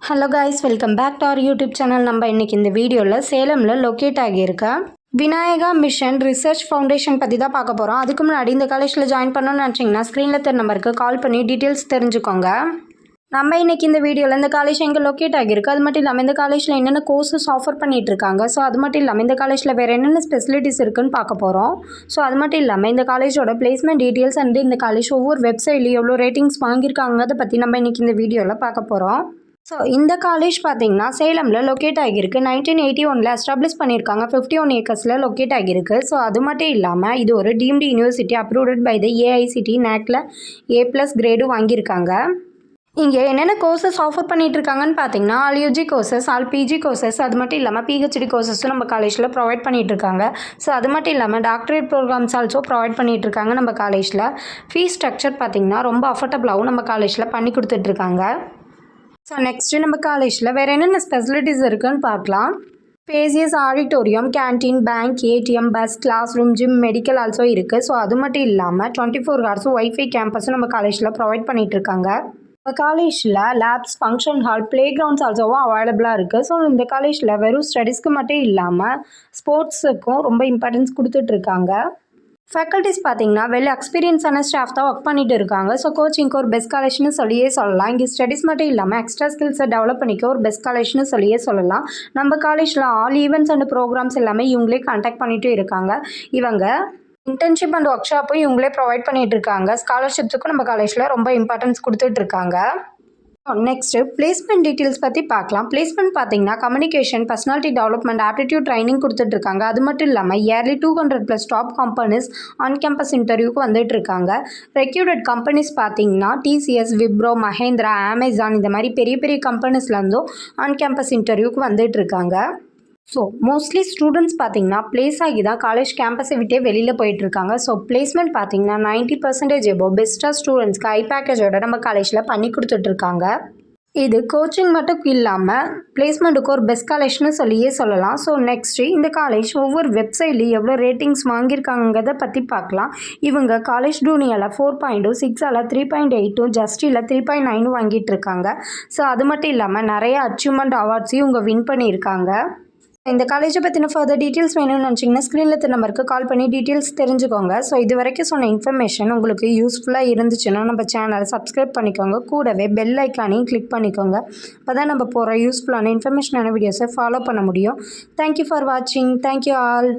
Hello guys, welcome back to our YouTube channel. நம்ம இன்றைக்கி இந்த வீடியோவில் சேலமில் லொக்கேட் ஆகியிருக்க விநாயகா மிஷன் ரிசர்ச் ஃபவுண்டேஷன் பற்றி தான் பார்க்க போகிறோம். அதுக்கு முன்னாடி இந்த காலேஜில் ஜாயின் பண்ணணும்னு நினச்சிங்கன்னா ஸ்க்ரீனில் தெரிய நம்பருக்கு கால் பண்ணி டீட்டெயில்ஸ் தெரிஞ்சுக்கோங்க. நம்ம இன்றைக்கி இந்த வீடியோவில் இந்த காலேஜ் எங்கே லொக்கேட் ஆகியிருக்கு, அது மட்டும் இல்லாமல் இந்த காலேஜில் என்னென்ன கோர்சஸ் ஆஃபர் பண்ணிகிட்ருக்காங்க, ஸோ அது மட்டும் இல்லாமல் இந்த காலேஜில் வேறு என்னென்ன ஸ்பெசிலிட்டிஸ் இருக்குதுன்னு பார்க்க போகிறோம். ஸோ அது மட்டும் இல்லாமல் இந்த காலேஜோட பிளேஸ்மெண்ட் டீட்டெயில்ஸ் அண்ட் இந்த காலேஜ் ஒவ்வொரு வெப்சைட்லையும் எவ்வளோ ரேட்டிங்ஸ் வாங்கியிருக்காங்க அதை பற்றி நம்ம இன்றைக்கி இந்த வீடியோவில் பார்க்க போகிறோம். ஸோ இந்த காலேஜ் பார்த்தீங்கன்னா சேலமில் லொக்கேட் ஆகியிருக்கு. 1981 எஸ்டாப்ளிஷ் பண்ணியிருக்காங்க. 51 ஏக்கர்ஸில் லொக்கேட் ஆகியிருக்கு. ஸோ அது மட்டும் இல்லாமல் இது ஒரு deemed university approved by the AICTE நேக்கில் A+ கிரேடும் வாங்கியிருக்காங்க. இங்கே என்னென்ன கோர்சஸ் ஆஃபர் பண்ணிகிட்டு இருக்காங்கன்னு பார்த்தீங்கன்னா all UG courses, all PG courses, அது மட்டும் இல்லாமல் பிஹெச்டி கோர்சஸும் நம்ம காலேஜில் ப்ரொவைட் பண்ணிகிட்டு இருக்காங்க. ஸோ அது மட்டும் இல்லாமல் டாக்டரேட் ப்ரோக்ராம்ஸ் ஆல்சோ ப்ரொவைட் பண்ணிகிட்டு இருக்காங்க நம்ம காலேஜில். ஃபீஸ் ஸ்ட்ரக்சர் பார்த்திங்கன்னா ரொம்ப அஃபோர்டபுளாகவும் நம்ம காலேஜில் பண்ணி கொடுத்துட்ருக்காங்க. ஸோ நெக்ஸ்ட்டு நம்ம காலேஜில் வேறு என்னென்ன ஸ்பெசிலிட்டிஸ் இருக்குதுன்னு பார்க்கலாம். Spacious auditorium, canteen, bank, ATM, bus, class room, gym, medical also இருக்குது. ஸோ அது மட்டும் இல்லாமல் 24 ஹவர்ஸும் ஒய்ஃபை கேம்பஸும் நம்ம காலேஜில் ப்ரொவைட் பண்ணிகிட்ருக்காங்க. நம்ம காலேஜில் labs, function hall, playgrounds ஆல்சோவும் அவைலபிளாக இருக்குது. ஸோ இந்த காலேஜில் வெறும் ஸ்டடீஸ்க்கு மட்டும் இல்லாமல் ஸ்போர்ட்ஸுக்கும் ரொம்ப இம்பார்ட்டன்ஸ் கொடுத்துட்ருக்காங்க. ஃபேக்கல்ட்டிஸ் பார்த்தீங்கன்னா வெல் எக்ஸ்பீரியன்ஸான ஸ்டாஃப் தான் ஒர்க் பண்ணிட்டு இருக்காங்க. ஸோ கோச்சிங்க்கு ஒரு பெஸ்ட் காலேஜ்னு சொல்லியே சொல்லலாம். இங்கே ஸ்டடீஸ் மட்டும் இல்லாமல் எக்ஸ்ட்ரா ஸ்கில்ஸை டெவலப் பண்ணிக்க ஒரு பெஸ்ட் காலேஜ்னு சொல்லியே சொல்லலாம். நம்ம காலேஜில் ஆல் ஈவெண்ட்ஸ் அண்ட் ப்ரோக்ராம்ஸ் எல்லாமே இவங்களே கான்டாக்ட் பண்ணிட்டு இருக்காங்க. இவங்க இன்டர்ன்ஷிப் அண்ட் ஒர்க் ஷாப்பும் இவங்களே ப்ரொவைட் பண்ணிட்டு இருக்காங்க. ஸ்காலர்ஷிப்ஸுக்கும் நம்ம காலேஜில் ரொம்ப இம்பார்ட்டன்ஸ் கொடுத்துட்ருக்காங்க. நெக்ஸ்ட்டு பிளேஸ்மெண்ட் டீட்டெயில்ஸ் பற்றி பார்க்கலாம். பிளேஸ்மெண்ட் பார்த்தீங்கன்னா communication, personality development, aptitude training கொடுத்துட்ருக்காங்க. அது மட்டும் இல்லாமல் yearly 200+ top companies on campus இன்டர்வியூக்கு வந்துட்டுருக்காங்க. ரெக்யூட்டட் கம்பெனிஸ் பார்த்தீங்கன்னா டிசிஎஸ், விப்ரோ, மஹேந்திரா, அமேசான் இந்த மாதிரி பெரிய பெரிய கம்பெனிஸ்லேருந்தும் ஆன் கேம்பஸ் இன்டர்வியூக்கு வந்துட்டுருக்காங்க. ஸோ மோஸ்ட்லி ஸ்டூடெண்ட்ஸ் பார்த்தீங்கன்னா ப்ளேஸ் ஆகி தான் காலேஜ் கேம்பஸை விட்டே வெளியில் போயிட்டுருக்காங்க. ஸோ பிளேஸ்மெண்ட் பார்த்தீங்கன்னா 90% எபோவ் பெஸ்ட்டாக ஸ்டூடெண்ட்ஸ்க்கு ஹை பேக்கேஜோட நம்ம காலேஜில் பண்ணி கொடுத்துட்ருக்காங்க. இது கோச்சிங் மட்டும் இல்லாமல் பிளேஸ்மெண்ட்டுக்கு ஒரு பெஸ்ட் காலேஜ்னு சொல்லியே சொல்லலாம். ஸோ நெக்ஸ்ட்டு இந்த காலேஜ் ஒவ்வொரு வெப்சைட்லேயும் எவ்வளோ ரேட்டிங்ஸ் வாங்கியிருக்காங்கிறத பற்றி பார்க்கலாம். இவங்க காலேஜ் டூனியாவில் 4.2, 6ஆல் 3.8, ஜஸ்டியில் 3.9 வாங்கிட்டு இருக்காங்க. ஸோ அது மட்டும் இல்லாமல் நிறைய அச்சீவ்மெண்ட் அவார்ட்ஸையும் இவங்க வின் பண்ணியிருக்காங்க. இந்த காலேஜை பற்றின ஃபர்தர் டீட்டெயில்ஸ் வேணும்னு நினச்சிங்கன்னா ஸ்க்ரீனில் இருக்க நம்பருக்கு கால் பண்ணி டீட்டெயில்ஸ் தெரிஞ்சுக்கோங்க. ஸோ இது வரைக்கும் சொன்ன இன்ஃபர்மேஷன் உங்களுக்கு யூஸ்ஃபுல்லாக இருந்துச்சுன்னா நம்ம சேனலை சப்ஸ்கிரைப் பண்ணிக்கோங்க. கூடவே பெல் ஐக்கானையும் கிளிக் பண்ணிக்கோங்க. அப்போ தான் நம்ம போகிற யூஸ்ஃபுல்லான இன்ஃபர்மேஷனான வீடியோஸை ஃபாலோ பண்ண முடியும். தேங்க்யூ ஃபார் வாட்சிங். Thank you all.